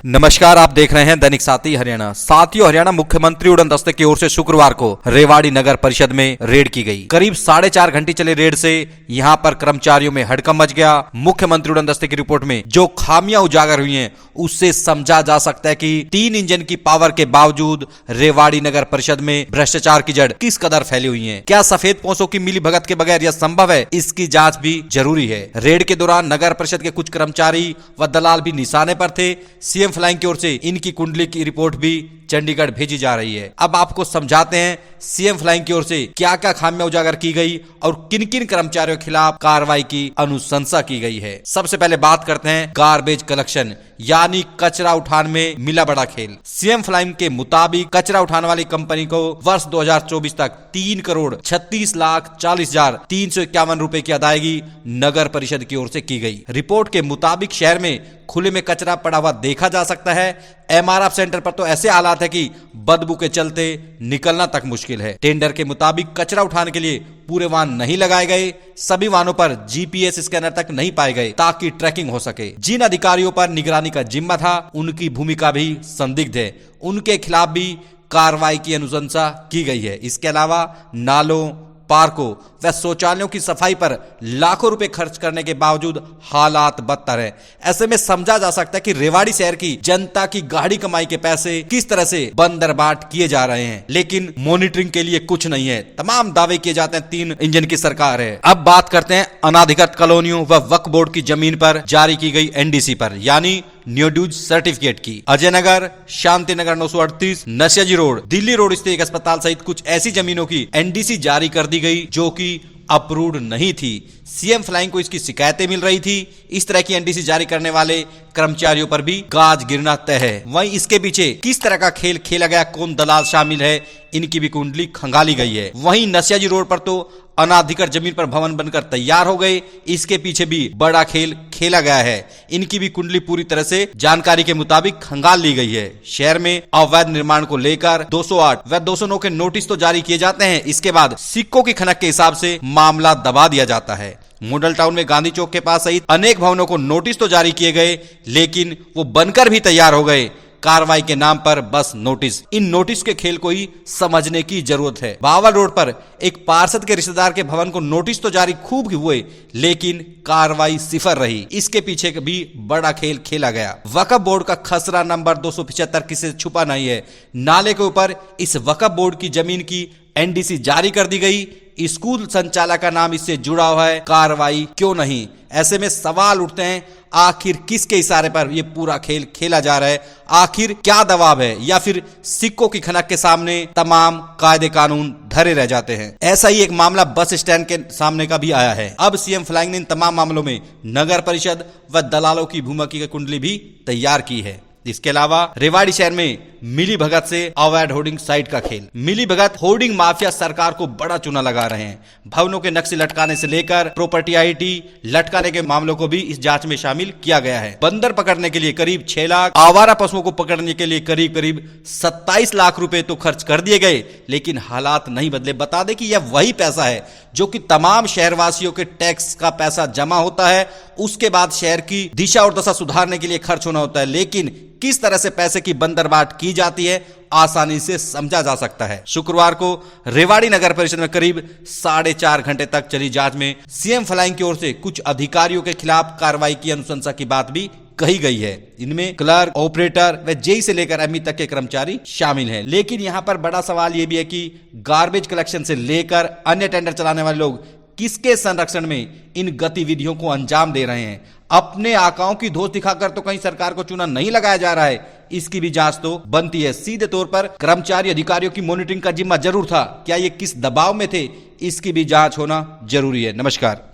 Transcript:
नमस्कार, आप देख रहे हैं दैनिक साथी हरियाणा। साथियों, हरियाणा मुख्यमंत्री उड़न दस्ते की ओर से शुक्रवार को रेवाड़ी नगर परिषद में रेड की गई। करीब 4.5 घंटे चले रेड से यहां पर कर्मचारियों में हड़कंप मच गया। मुख्यमंत्री उड़न दस्ते की रिपोर्ट में जो खामियां उजागर हुई हैं, उससे समझा जा सकता है कि 3 इंजन की पावर के बावजूद रेवाड़ी नगर परिषद में भ्रष्टाचार की जड़ किस कदर फैली हुई है। क्या सफेद पोंसों की मिलीभगत के बगैर यह संभव है? इसकी जांच भी जरूरी है। रेड के दौरान नगर परिषद के कुछ कर्मचारी व दलाल भी निशाने पर थे। सीएम फ्लाइंग की ओर से इनकी कुंडली की रिपोर्ट भी चंडीगढ़ भेजी जा रही है। अब आपको समझाते हैं सीएम फ्लाइंग की ओर से क्या क्या खामियां उजागर की गई और किन किन कर्मचारियों के खिलाफ कार्रवाई की अनुशंसा की गई है। सबसे पहले बात करते हैं गार्बेज कलेक्शन यानी कचरा उठान में मिला बड़ा खेल। सीएम फ्लाइंग के मुताबिक कचरा उठाने वाली कंपनी को वर्ष 2024 तक 3,36,40,351 रुपए की अदायगी नगर परिषद की ओर से की गई। रिपोर्ट के मुताबिक शहर में खुले में कचरा पड़ा हुआ देखा जा सकता है। एमआरएफ सेंटर पर तो ऐसे हालात है कि बदबू के चलते निकलना तक मुश्किल है। टेंडर के मुताबिक कचरा उठाने के लिए पूरे वाहन नहीं लगाए गए। सभी वाहनों पर जीपीएस स्कैनर तक नहीं पाए गए ताकि ट्रैकिंग हो सके। जिन अधिकारियों पर निगरानी का जिम्मा था, उनकी भूमिका भी संदिग्ध है। उनके खिलाफ भी कार्रवाई की अनुशंसा की गई है। इसके अलावा नालों, पार्कों व शौचालयों की सफाई पर लाखों रुपए खर्च करने के बावजूद हालात बदतर है। ऐसे में समझा जा सकता है कि रेवाड़ी शहर की जनता की गाढ़ी कमाई के पैसे किस तरह से बंदरबाट किए जा रहे हैं, लेकिन मॉनिटरिंग के लिए कुछ नहीं है। तमाम दावे किए जाते हैं 3 इंजन की सरकार है। अब बात करते हैं अनाधिकृत कॉलोनियों व वक्फ बोर्ड की जमीन पर जारी की गई एनडीसी पर यानी न्यू ड्यूज सर्टिफिकेट की। अजय नगर, शांति नगर 938, नशियाजी रोड, दिल्ली रोड स्थित एक अस्पताल सहित कुछ ऐसी जमीनों की एनडीसी जारी कर दी गई जो कि अप्रूव्ड नहीं थी। सीएम फ्लाइंग को इसकी शिकायतें मिल रही थी। इस तरह की एनडीसी जारी करने वाले कर्मचारियों पर भी गाज गिरना तय है। वहीं इसके पीछे किस तरह का खेल खेला गया, कौन दलाल शामिल है, इनकी भी कुंडली खंगाली गई है। वहीं नशियाजी रोड पर तो अनाधिकृत जमीन पर भवन बनकर तैयार हो गए। इसके पीछे भी बड़ा खेल खेला गया है। इनकी भी कुंडली पूरी तरह से जानकारी के मुताबिक खंगाल ली गई है। शहर में अवैध निर्माण को लेकर 208 व 209 के नोटिस तो जारी किए जाते हैं। इसके बाद सिक्कों की खनक के हिसाब से मामला दबा दिया जाता है। मॉडल टाउन में गांधी चौक के पास सहित अनेक भवनों को नोटिस तो जारी किए गए, लेकिन वो बनकर भी तैयार हो गए। कार्रवाई के नाम पर बस नोटिस। इन नोटिस के खेल को ही समझने की जरूरत है। बावल रोड पर एक पार्षद के रिश्तेदार के भवन को नोटिस तो जारी खूब हुए, लेकिन कार्रवाई सिफर रही। इसके पीछे भी बड़ा खेल खेला गया। वक्फ बोर्ड का खसरा नंबर 275 किसी से छुपा नहीं है। नाले के ऊपर इस वक्फ बोर्ड की जमीन की एनडीसी जारी कर दी गई। स्कूल संचालक का नाम इससे जुड़ा हुआ है, कार्रवाई क्यों नहीं? ऐसे में सवाल उठते हैं, आखिर किसके इशारे पर यह पूरा खेल खेला जा रहा है? आखिर क्या दबाव है, या फिर सिक्कों की खनक के सामने तमाम कायदे कानून धरे रह जाते हैं? ऐसा ही एक मामला बस स्टैंड के सामने का भी आया है। अब सीएम फ्लाइंग ने इन तमाम मामलों में नगर परिषद व दलालों की भूमिका की कुंडली भी तैयार की है। इसके अलावा रेवाड़ी शहर में मिली भगत से अवैध होर्डिंग साइट का खेल। मिली भगत होर्डिंग माफिया सरकार को बड़ा चूना लगा रहे हैं। भवनों के नक्शे लटकाने से लेकर प्रॉपर्टी आईटी लटकाने के मामलों को भी इस जांच में शामिल किया गया है। बंदर पकड़ने के लिए करीब 6 लाख, आवारा पशुओं को पकड़ने के लिए करीब 27 लाख रुपए तो खर्च कर दिए गए, लेकिन हालात नहीं बदले। बता दें कि यह वही पैसा है जो कि तमाम शहरवासियों के टैक्स का पैसा जमा होता है। उसके बाद शहर की दिशा और दशा सुधारने के लिए खर्च होना होता है, लेकिन किस तरह से पैसे की बंदरबाट की जाती है आसानी से समझा जा सकता है। शुक्रवार को रेवाड़ी नगर परिषद में करीब 4.5 घंटे तक चली जांच में सीएम फ्लाइंग की ओर से कुछ अधिकारियों के खिलाफ कार्रवाई की अनुशंसा की बात भी कही गई है। इनमें क्लर्क, ऑपरेटर व जेई से लेकर एमई तक के कर्मचारी शामिल हैं। लेकिन यहां पर बड़ा सवाल यह भी है कि गार्बेज कलेक्शन से लेकर अन्य टेंडर चलाने वाले लोग किसके संरक्षण में इन गतिविधियों को अंजाम दे रहे हैं? अपने आकाओं की धोस दिखाकर तो कहीं सरकार को चूना नहीं लगाया जा रहा है। इसकी भी जांच तो बनती है। सीधे तौर पर कर्मचारी अधिकारियों की मॉनिटरिंग का जिम्मा जरूर था। क्या ये किस दबाव में थे? इसकी भी जांच होना जरूरी है। नमस्कार।